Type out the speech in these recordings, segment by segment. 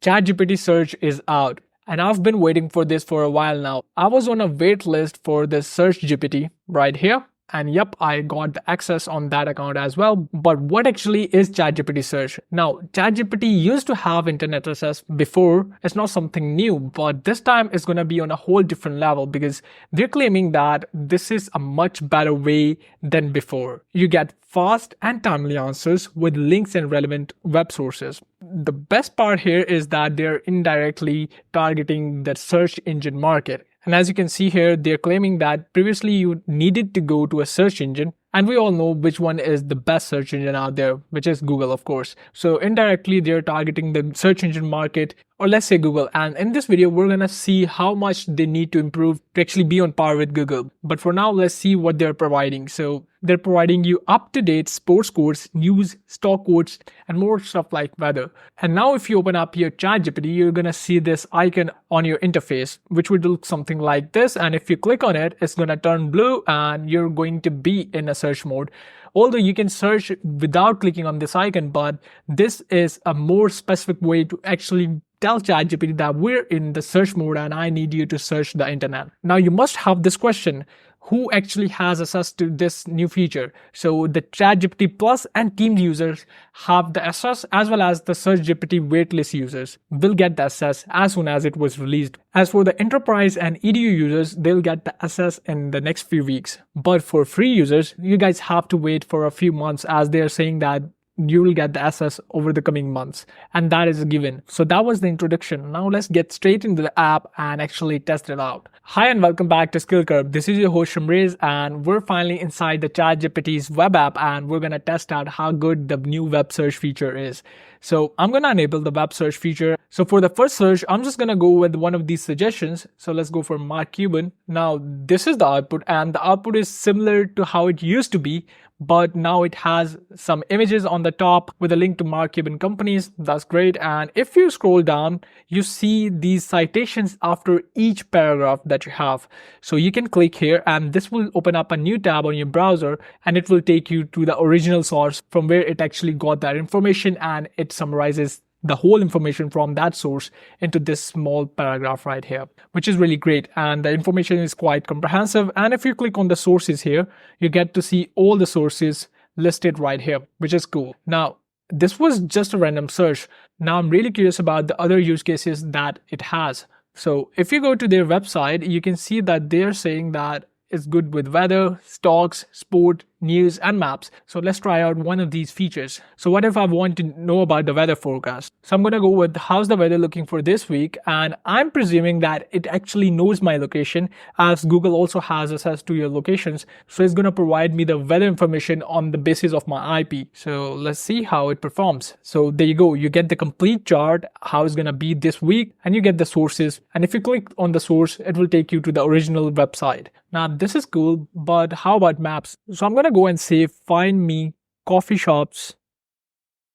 ChatGPT Search is out, and I've been waiting for this for a while now. I was on a wait list for the Search GPT right here. And yep, I got the access on that account as well. But what actually is ChatGPT Search? Now, ChatGPT used to have internet access before. It's not something new, but this time it's going to be on a whole different level because they're claiming that this is a much better way than before. You get fast and timely answers with links and relevant web sources. The best part here is that they're indirectly targeting the search engine market. And as you can see here, they're claiming that previously you needed to go to a search engine, and we all know which one is the best search engine out there, which is Google, of course. So indirectly, they're targeting the search engine market, or let's say Google. And in this video, we're gonna see how much they need to improve to actually be on par with Google. But for now, let's see what they're providing. So they're providing you up-to-date sports scores, news, stock quotes, and more stuff like weather. And now if you open up your ChatGPT, you're gonna see this icon on your interface, which would look something like this. And if you click on it, it's gonna turn blue and you're going to be in a search mode. Although you can search without clicking on this icon, but this is a more specific way to actually tell ChatGPT that we're in the search mode and I need you to search the internet. Now you must have this question: who actually has access to this new feature? So the ChatGPT Plus and Teams users have the access, as well as the SearchGPT waitlist users will get the access as soon as it was released. As for the enterprise and EDU users, they'll get the access in the next few weeks. But for free users, you guys have to wait for a few months, as they're saying that you will get the access over the coming months, and that is a given. So that was the introduction. Now let's get straight into the app and actually test it out. Hi and welcome back to SkillCurb. This is your host Shamrez, and we're finally inside the ChatGPT's web app, and we're gonna test out how good the new web search feature is. So I'm gonna enable the web search feature. So for the first search, I'm just gonna go with one of these suggestions. So let's go for Mark Cuban. Now this is the output, and the output is similar to how it used to be, but now it has some images on the top with a link to Mark Cuban companies. That's great. And if you scroll down, you see these citations after each paragraph that you have. So you can click here and this will open up a new tab on your browser, and it will take you to the original source from where it actually got that information, and it summarizes the whole information from that source into this small paragraph right here, which is really great. And the information is quite comprehensive. And if you click on the sources here, you get to see all the sources listed right here, which is cool. Now, this was just a random search. Now I'm really curious about the other use cases that it has. So if you go to their website, you can see that they're saying that it's good with weather, stocks, sport, news, and maps. So let's try out one of these features. So what if I want to know about the weather forecast? So I'm going to go with how's the weather looking for this week, and I'm presuming that it actually knows my location, as Google also has access to your locations. So it's going to provide me the weather information on the basis of my IP. So let's see how it performs. So there you go. You get the complete chart, how it's going to be this week, and you get the sources. And if you click on the source, it will take you to the original website. Now this is cool, but how about maps? So I'm going to go and say find me coffee shops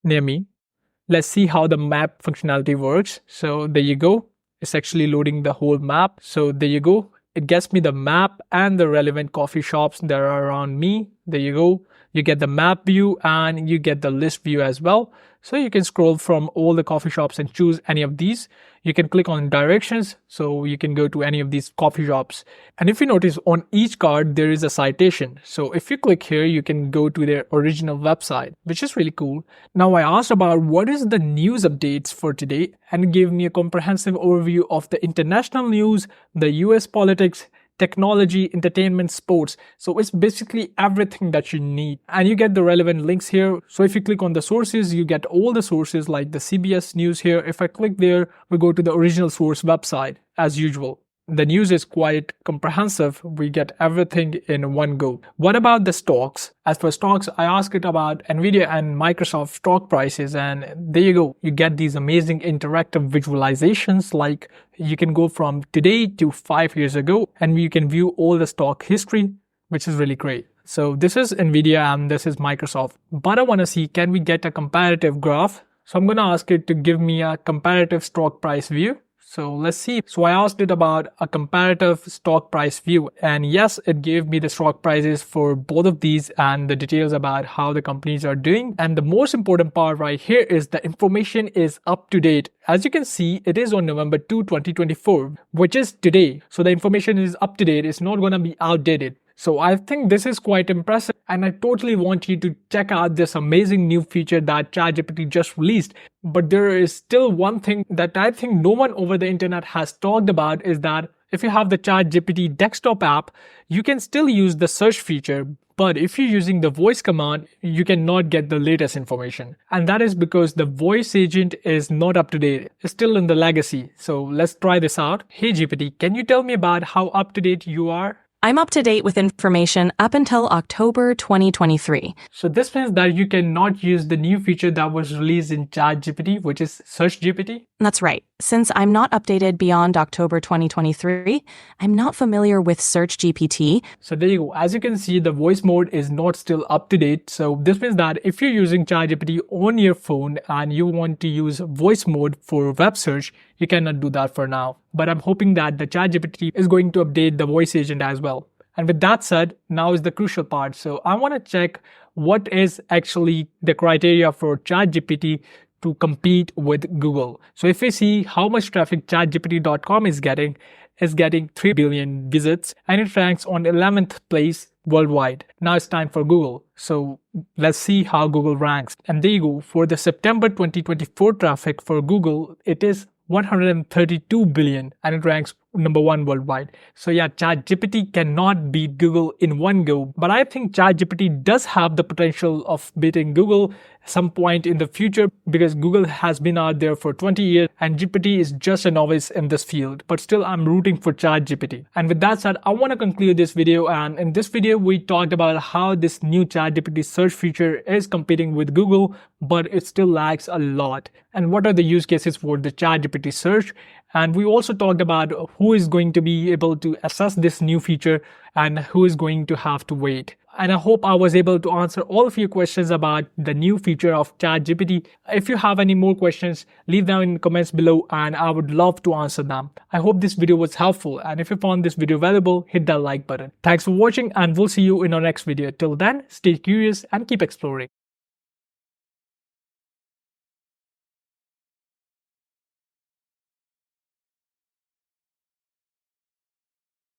near me. Let's see how the map functionality works. So there you go. It's actually loading the whole map. So there you go. It gets me the map and the relevant coffee shops that are around me. There you go. You get the map view and you get the list view as well. So you can scroll from all the coffee shops and choose any of these. You can click on directions, so you can go to any of these coffee shops. And if you notice, on each card, there is a citation. So if you click here, you can go to their original website, which is really cool. Now I asked about what is the news updates for today, and it gave me a comprehensive overview of the international news, the US politics, technology, entertainment, sports. So it's basically everything that you need, and you get the relevant links here. So if you click on the sources, you get all the sources like the CBS News here. If I click there, we go to the original source website as usual. The news is quite comprehensive. We get everything in one go. What about the stocks? As for stocks, I asked it about Nvidia and Microsoft stock prices, and there you go. You get these amazing interactive visualizations, like you can go from today to 5 years ago, and you can view all the stock history, which is really great. So this is Nvidia and this is Microsoft. But I want to see, can we get a comparative graph? So I'm going to ask it to give me a comparative stock price view. So let's see. So I asked it about a comparative stock price view, and yes, it gave me the stock prices for both of these and the details about how the companies are doing. And the most important part right here is the information is up to date. As you can see, it is on November 2, 2024, which is today. So the information is up to date. It's not going to be outdated. So I think this is quite impressive, and I totally want you to check out this amazing new feature that ChatGPT just released. But there is still one thing that I think no one over the internet has talked about, is that if you have the ChatGPT desktop app, you can still use the search feature. But if you're using the voice command, you cannot get the latest information. And that is because the voice agent is not up to date. It's still in the legacy. So let's try this out. Hey GPT, can you tell me about how up to date you are? I'm up to date with information up until October 2023. So this means that you cannot use the new feature that was released in ChatGPT, which is Search GPT. That's right. Since I'm not updated beyond October 2023, I'm not familiar with Search GPT. So there you go. As you can see, the voice mode is not still up to date. So this means that if you're using ChatGPT on your phone and you want to use voice mode for web search, you cannot do that for now. But I'm hoping that the ChatGPT is going to update the voice agent as well. And with that said, now is the crucial part. So I want to check what is actually the criteria for ChatGPT to compete with Google. So if we see how much traffic chatgpt.com is getting 3 billion visits, and it ranks on 11th place worldwide. Now it's time for Google. So let's see how Google ranks. And there you go. For the September 2024 traffic for Google, it is 132 billion, and it ranks number 1 worldwide. So yeah, ChatGPT cannot beat Google in one go, but I think ChatGPT does have the potential of beating Google some point in the future, because Google has been out there for 20 years and GPT is just a novice in this field. But still, I'm rooting for ChatGPT. And with that said, I want to conclude this video. And in this video, we talked about how this new ChatGPT search feature is competing with Google, but it still lags a lot. And what are the use cases for the ChatGPT search? And we also talked about who is going to be able to access this new feature and who is going to have to wait. And I hope I was able to answer all of your questions about the new feature of ChatGPT. If you have any more questions, leave them in the comments below and I would love to answer them. I hope this video was helpful, and if you found this video valuable, hit that like button. Thanks for watching, and we'll see you in our next video. Till then, stay curious and keep exploring.